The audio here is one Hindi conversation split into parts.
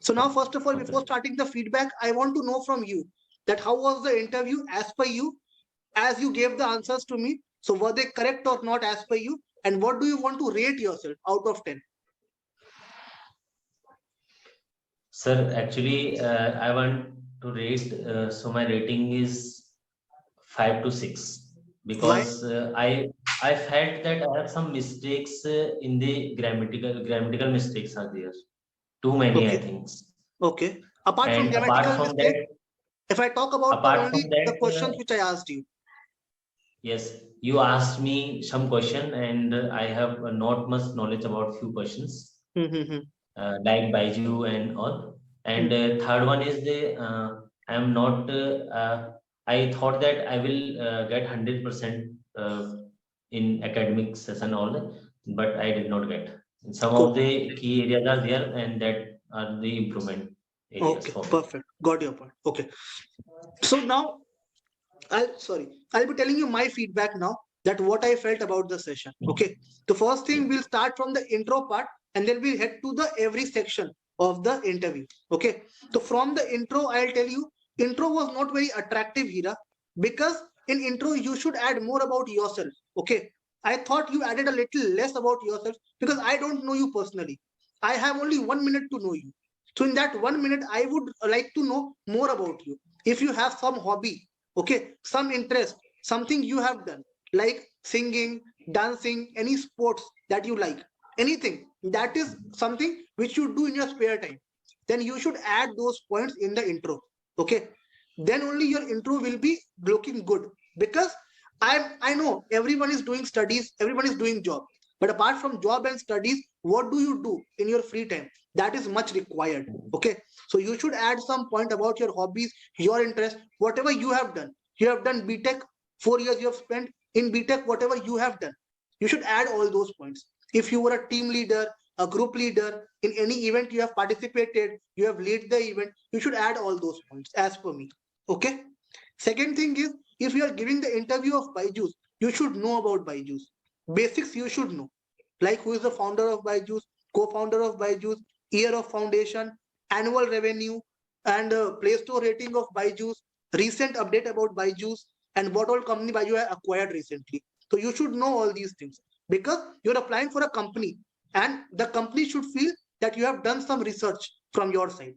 So now, first of all, Okay. before starting the feedback, I want to know from you that how was the interview as per you, as you gave the answers to me. So were they correct or not as per you? And what do you want to rate yourself out of 10? Sir, actually, I want to rate, so my rating is 5 to 6 Why? because I felt that I have some mistakes in the grammatical mistakes are there. Too many, I Okay. think. Okay. Apart from And apart grammatical from mistake, that, if I talk about the apart from only the that, questions which I asked you. yes, you asked me some question, and I have not much knowledge about few questions, Mm-hmm. like Baiju and all. And third one is I am not. I thought that I will get 100% in academic session all, but I did not get. Some of Okay. the key areas are there, and that are the improvement areas Okay. for me. Perfect. Got your point. Okay. So now I'll be telling you my feedback now, that what I felt about the session. Okay. The first Yeah. thing, we'll start from the intro part and then we'll head to the every section of the interview. Okay. So from the intro, I'll tell you, intro was not very attractive, Hira, because in intro you should add more about yourself. Okay. I thought you added a little less about yourself because I don't know you personally. I have only 1 minute to know you. So in that 1 minute, I would like to know more about you. If you have some hobby, okay, some interest, something you have done, like singing, dancing, any sports that you like, anything that is something which you do in your spare time, then you should add those points in the intro. Okay, then only your intro will be looking good, because I know everyone is doing studies, everyone is doing job, but apart from job and studies, what do you do in your free time? That is much required. Okay, so you should add some point about your hobbies, your interest, whatever you have done. You have done BTech, 4 years you have spent in BTech, whatever you have done, you should add all those points. If you were a team leader, a group leader, in any event you have participated, you have led the event, you should add all those points as per me. Okay. Second thing is, if you are giving the interview of Byju's, you should know about Byju's. Basics you should know, like who is the founder of Byju's, co-founder of Byju's, year of foundation, annual revenue, and Play Store rating of Byju's, recent update about Byju's, and what all company Byju has acquired recently. So you should know all these things, because you're applying for a company, and the company should feel that you have done some research from your side.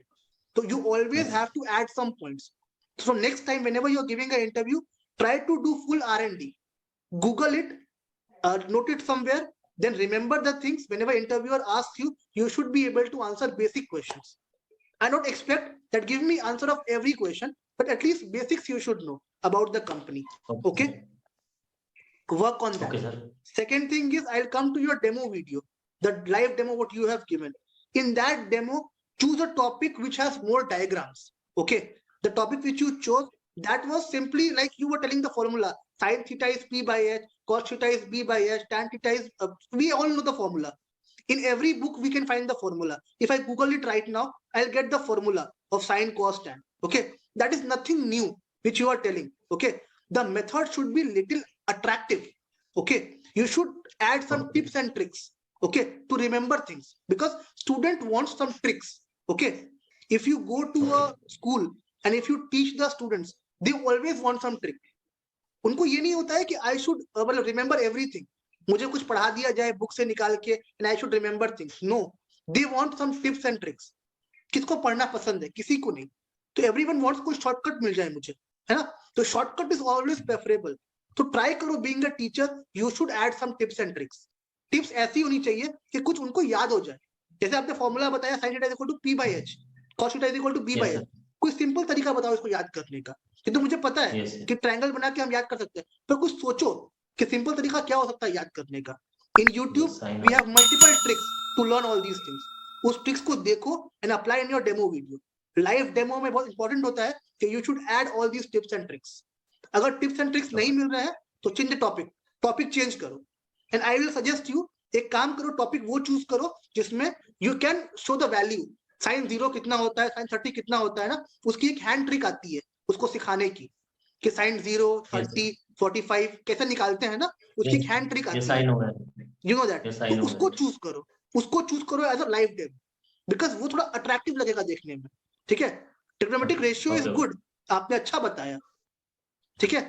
So you always Yes. have to add some points. So next time, whenever you're giving an interview, try to do full R&D. Google it, note it somewhere, then remember the things. Whenever interviewer asks you, you should be able to answer basic questions. I don't expect that give me answer of every question, but at least basics you should know about the company. Okay. Okay, work on that. Okay, sir. Second thing is, I'll come to your demo video, the live demo what you have given. In that demo, choose a topic which has more diagrams. Okay, the topic which you chose, that was simply like you were telling the formula: sin theta is p by h, cos theta is b by h, tan theta is we all know the formula. In every book we can find the formula. If I Google it right now, I'll get the formula of sine, cos, tan. Okay, that is nothing new which you are telling. Okay, the method should be little attractive. Okay, you should add some Okay. tips and tricks, okay, to remember things, because student wants some tricks. Okay, if you go to a school and if you teach the students, they always want some trick. उनको ये नहीं होता है कि आई शुड मतलब रिमेंबर एवरीथिंग, मुझे कुछ पढ़ा दिया जाए बुक से निकाल के and I should remember things. No, they want some tips and tricks. किसको पढ़ना पसंद है? किसी को नहीं. तो एवरीवन वांट्स कोई शॉर्टकट मिल जाए मुझे, है ना? तो शॉर्टकट इज ऑलवेज प्रेफरेबल. तो ट्राई करो, being a teacher you should add some tips and tricks. Tips ऐसी होनी चाहिए कि कुछ उनको याद हो जाए. जैसे आपने फॉर्मूला बताया sin θ equal to p by h, cos θ equal to b by Yes, h. sir. कोई सिंपल तरीका बताओ इसको याद करने का. ये तो मुझे पता है Yes, sir. कि ट्रायंगल बना के हम याद कर सकते हैं, पर कुछ सोचो कि सिंपल तरीका क्या हो सकता है याद करने का. In YouTube Yes, I we know. Have multiple tricks to learn all these things. उस ट्रिक्स को देखो and apply in your demo video. Live demo में बहुत इंपॉर्टेंट होता है कि you should add all these tips and tricks. अगर टिप्स एंड ट्रिक्स नहीं मिल रहा है तो change the topic, topic change करो. And I will suggest you, एक काम करो, टॉपिक वो चूज करो जिसमें you can show the value. Sign 0 कितना होता है, साइन 30 कितना होता है ना, उसकी एक हैंड ट्रिक आती है उसको सिखाने की, कि साइन 0, Yes, 30, 45 कैसे निकालते हैं ना, उसकी yes, एक हैंड ट्रिक yes, आती I है. know that. You know that. Yes, I तो know उसको that. चूज करो, उसको चूज करो as a live demo. Because वो थोड़ा अट्रैक्टिव लगेगा देखने में, ठीक है। Trigonometric ratio is Okay. Good, आपने अच्छा बताया, ठीक है।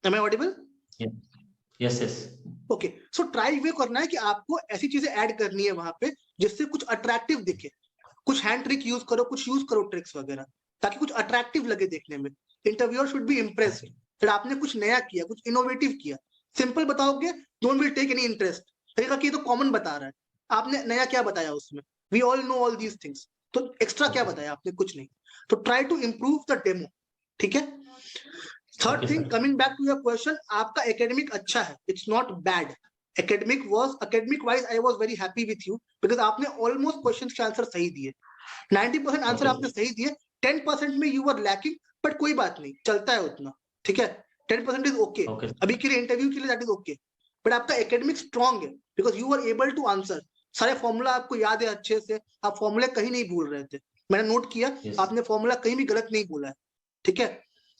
Am I audible? Yes, yes. Okay, so try way करना है कि आपको ऐसी चीजें ऐड करनी है वहां पे जिससे कुछ अट्रैक्टिव दिखे, कुछ हैंड ट्रिक यूज करो, कुछ यूज करो ट्रिक्स वगैरह, ताकि कुछ अट्रैक्टिव लगे देखने में। इंटरव्यूअर शुड बी इम्प्रेस्ड फिर आपने कुछ नया किया, कुछ इनोवेटिव किया। सिंपल बताओगे, don't will take any interest, लगेगा कि ये तो कॉमन बता रहा है, आपने नया क्या बताया उसमें, we all know all these things, तो एक्स्ट्रा क्या बताया आपने, कुछ नहीं। तो try to improve the demo, ठीक है। Third Okay, thing, sir. Coming back to your question, आपका एकेडमिक अच्छा है, it's not bad. academic wise I was very happy with you because आपने almost questions के आंसर सही दिए, 90% आंसर Okay, आपने sir. सही दिए, 10% में you were lacking, बट कोई बात नहीं, चलता है उतना, ठीक है। 10% इज ओके, Okay. अभी के लिए इंटरव्यू के लिए दैट इज ओके, बट आपका एकेडमिक स्ट्रॉन्ग है because you are able to answer, सारे फॉर्मूला आपको याद है अच्छे से, आप फॉर्मूले कहीं नहीं भूल रहे थे, मैंने नोट किया, Yes. आपने फॉर्मूला कहीं भी गलत नहीं बोला है, ठीक है।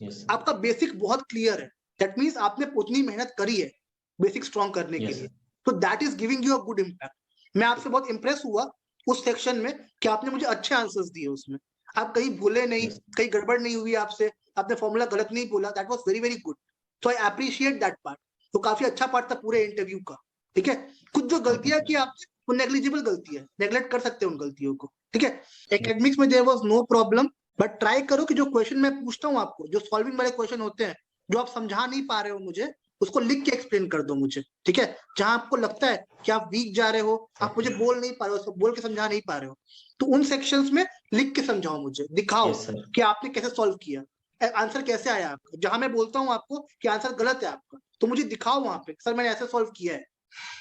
Yes. आपका बेसिक बहुत क्लियर है, दैट मीन्स आपने उतनी मेहनत करी है बेसिक स्ट्रॉन्ग करने के Yes, लिए, sir. तो that is giving you a good impact. मैं आपसे बहुत इंप्रेस हुआ उस सेक्शन में कि आपने मुझे अच्छे आंसर्स दिए उसमें, आप कहीं भूले नहीं, Yes. कहीं गड़बड़ नहीं हुई आपसे, आपने फॉर्मूला गलत नहीं बोला, that was very very good, so I appreciate that part. तो काफी अच्छा पार्ट था पूरे इंटरव्यू का, ठीक है। कुछ जो गलतियां की आपने वो नेग्लिजिबल गलती है, नेग्लेक्ट कर सकते हैं उन गलतियों को, ठीक है। एकेडमिक्स में there was no problem, but try करो कि जो क्वेश्चन मैं पूछता हूँ आपको, जो सॉल्विंग वाले क्वेश्चन होते हैं, जो आप समझा नहीं पा रहे हो मुझे, उसको लिख के एक्सप्लेन कर दो मुझे, ठीक है। जहां आपको लगता है कि आप वीक जा रहे हो, आप मुझे बोल नहीं पा रहे हो, उसको बोल के समझा नहीं पा रहे हो, तो उन सेक्शंस में लिख के समझाओ मुझे, दिखाओ Yes, sir. कि आपने कैसे सॉल्व किया, आंसर कैसे आया आपका। जहां मैं बोलता हूँ आपको कि आंसर गलत है आपका, तो मुझे दिखाओ वहां पे, सर मैंने ऐसे सॉल्व किया है,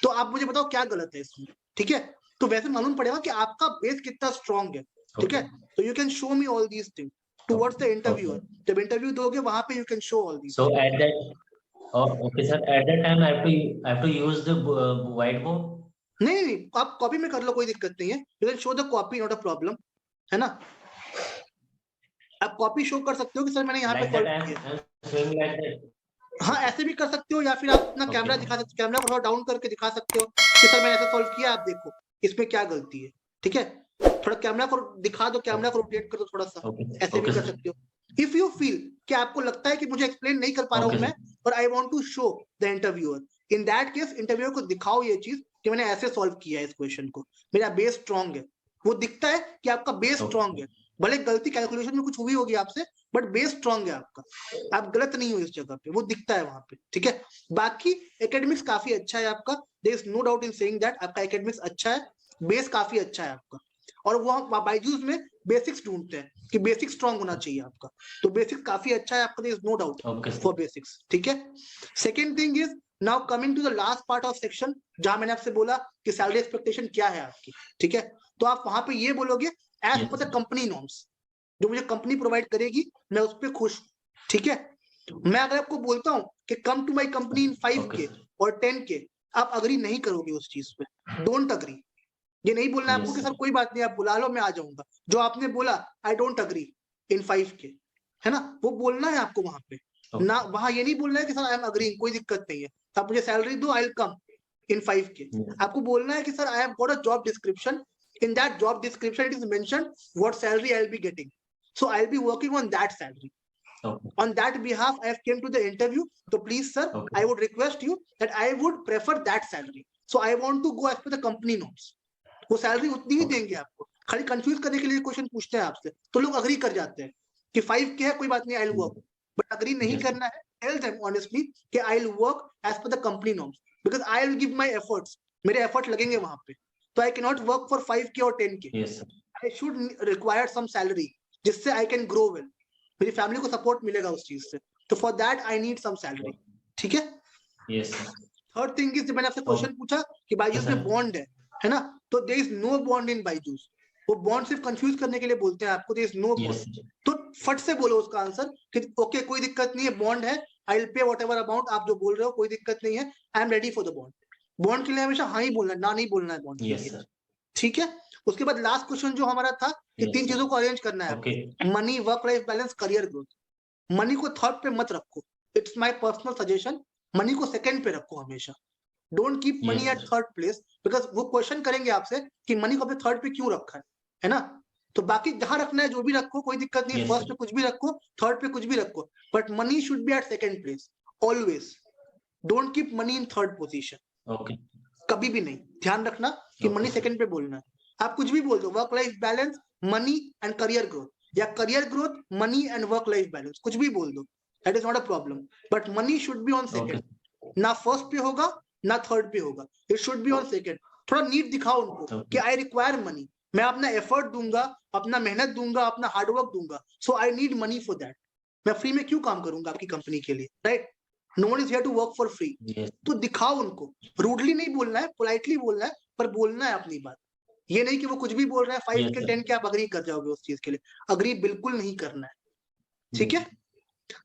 तो आप मुझे बताओ क्या गलत है इसमें, ठीक है। तो वैसे मालूम पड़ेगा कि आपका बेस कितना स्ट्रॉन्ग है, ठीक है। Okay. तो you can show me all these things towards the interviewer, Okay. जब इंटरव्यू दोगे वहां पे you can show all these So things. at that, oh, okay, sir. At that time, I have to use the whiteboard. नहीं नहीं, आप कॉपी में कर लो, कोई दिक्कत नहीं है, you can show the copy, not a problem, है ना। आप कॉपी शो कर सकते हो कि सर मैंने यहाँ पे Like that, सॉल्व किया। I'm showing like that. हाँ ऐसे भी कर सकते हो, या फिर आप अपना कैमरा Okay. दिखा सकते हो, कैमरा को थोड़ा डाउन करके दिखा सकते हो कि सर मैंने ऐसे सॉल्व किया, आप देखो इसमें क्या गलती है, ठीक है। थोड़ा कैमरा को दिखा दो, कैमरा को रोटेट कर दो थोड़ा सा, Okay. ऐसे भी Okay, कर sir. सकते हो। इफ यू फील कि आपको लगता है कि मुझे एक्सप्लेन नहीं कर पा रहा Okay, हूँ मैं, sir. और I want to show the interviewer, in that case interviewer को दिखाओ ये चीज कि मैंने ऐसे सॉल्व किया है इस क्वेश्चन को, मेरा बेस स्ट्रॉन्ग है, वो दिखता है कि आपका बेस स्ट्रॉन्ग है, भले गलती कैलकुलेशन में कुछ हुई होगी आपसे, बट बेस स्ट्रॉन्ग है आपका, आप गलत नहीं हो इस जगह पे, वो दिखता है वहां पे, ठीक है। बाकी एकेडमिक्स काफी अच्छा है आपका, there is no doubt in saying that आपका एकेडमिक्स अच्छा है, बेस काफी अच्छा है आपका, और वो बायजूस में बेसिक्स ढूंढते हैं कि बेसिक स्ट्रॉन्ग होना चाहिए आपका, तो बेसिक काफी अच्छा है आपका, there is no doubt Okay, sir. For basics, ठीक है। Second thing is, now coming to the last part of section, जहां मैंने आपसे बोला कि सैलरी एक्सपेक्टेशन क्या है आपकी, ठीक है। तो आप वहां पे ये बोलोगे एज Yes, पर द sir. कंपनी नॉर्म्स, जो मुझे कंपनी प्रोवाइड करेगी मैं उस पर खुश हूं, ठीक है। मैं अगर आपको बोलता हूं कि come to my company in 5K Okay, sir. और 10K, आप अग्री नहीं करोगे उस चीज पे, डोंट अग्री। ये नहीं बोलना है आपको Yes, कि sir. सर कोई बात नहीं आप बुला लो मैं आ जाऊंगा, जो आपने बोला I don't agree in 5K, है ना, वो बोलना है आपको वहां पे ना, Okay. वहां ये नहीं बोलना है कि सर आई एम अग्री, कोई दिक्कत नहीं है, आप मुझे सैलरी दो, I will come in 5K। Yes. आपको बोलना है कि sir I have got a job description, in that job description it is mentioned what salary I will be getting, so I'll be working on that salary. Okay. On that behalf I have came to the interview, so please sir, Okay. I would request you that I would prefer that salary, so I want to go as per the company norms. वो सैलरी उतनी ही देंगे आपको, खाली कंफ्यूज करने के लिए क्वेश्चन पूछते हैं आपसे, तो लोग अग्री कर जाते हैं कि 5K है कोई बात नहीं, I will work, but agree नहीं Yes. करना है, टेल देम ऑनेस्टली कि I will work as per the company norms, because I will give my efforts, मेरे एफर्ट लगेंगे वहां पे, तो I can not work for 5K और 10K, Yes, sir. I should require some salary जिससे आई कैन ग्रो वेल, मेरी फैमिली को सपोर्ट मिलेगा उस चीज से, तो for that I need some salary, ठीक है। Yes, sir. Third thing is, मैंने आपसे Okay. क्वेश्चन पूछा कि बायजूस Yes, में sir. बॉन्ड है ना, तो there is no bond in Byju's, वो बॉन्ड सिर्फ कंफ्यूज करने के लिए बोलते हैं आपको, there is no Yes, bond, sir. तो फट से बोलो उसका आंसर कि ओके कोई दिक्कत नहीं है, बॉन्ड है, I will pay whatever amount आप जो बोल रहे हो, कोई दिक्कत नहीं है, I am ready for the bond. Bond के लिए हमेशा हाँ ही बोलना है, ना नहीं बोलना है बॉन्ड के Yes, लिए, sir. ठीक है। उसके बाद लास्ट क्वेश्चन जो हमारा था कि Yes, तीन sir. चीजों को अरेंज करना है, Okay. Money, work life balance, career growth. Money को थर्ड पे मत रखो, it's my personal suggestion, money को सेकंड पे रखो हमेशा, don't keep money Yes, at sir. Third place, because वो क्वेश्चन करेंगे आपसे कि मनी को आपने थर्ड पे क्यों रखा है, है ना? तो बाकी जहां रखना है जो भी रखो, कोई दिक्कत नहीं, Yes, फर्स्ट sir. पे कुछ भी रखो, थर्ड पे कुछ भी रखो, but money should be at second place always. Don't keep money in third position, Okay. कभी भी नहीं. ध्यान रखना कि मनी Okay. सेकंड पे बोलना है. आप कुछ भी बोल दो, work life balance, money and career growth, या career growth, money and work life balance, कुछ भी बोल दो, that is not a problem, but money should be on Okay. Second. ना फर्स्ट पे होगा ना थर्ड पे होगा, it should be on second. थोड़ा नीट दिखाओ उनको Okay. कि आई रिक्वायर मनी, मैं अपना एफर्ट दूंगा, अपना मेहनत दूंगा, अपना हार्डवर्क दूंगा, so I need money for that. मैं फ्री में क्यों काम करूंगा आपकी कंपनी के लिए, right? No one is here to work for free. Yes. तो दिखाओ उनको, रूडली नहीं बोलना है, पोलाइटली बोलना है, पर बोलना है अपनी बात. ये नहीं कि वो कुछ भी बोल रहा है, 5 Yes, के sir. 10 के आप अग्री कर जाओगे उस चीज के लिए. अग्री बिल्कुल नहीं करना है, ठीक है?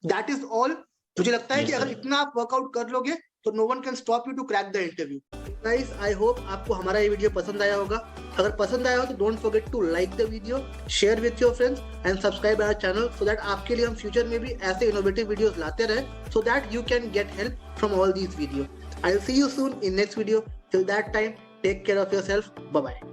That is all. मुझे लगता है Yes, कि अगर sir. इतना आप वर्कआउट कर लोगे तो no one can stop you to crack the interview. Guys, I hope आपको हमारा ये वीडियो पसंद आया होगा. अगर पसंद आया हो तो don't forget to like the video, share with your friends and subscribe our channel, so that आपके लिए हम फ्यूचर में भी ऐसे इनोवेटिव वीडियोस लाते रहे, so that you can get help from all these video. I will see you soon in next video. Till that time, take care of yourself. Bye bye.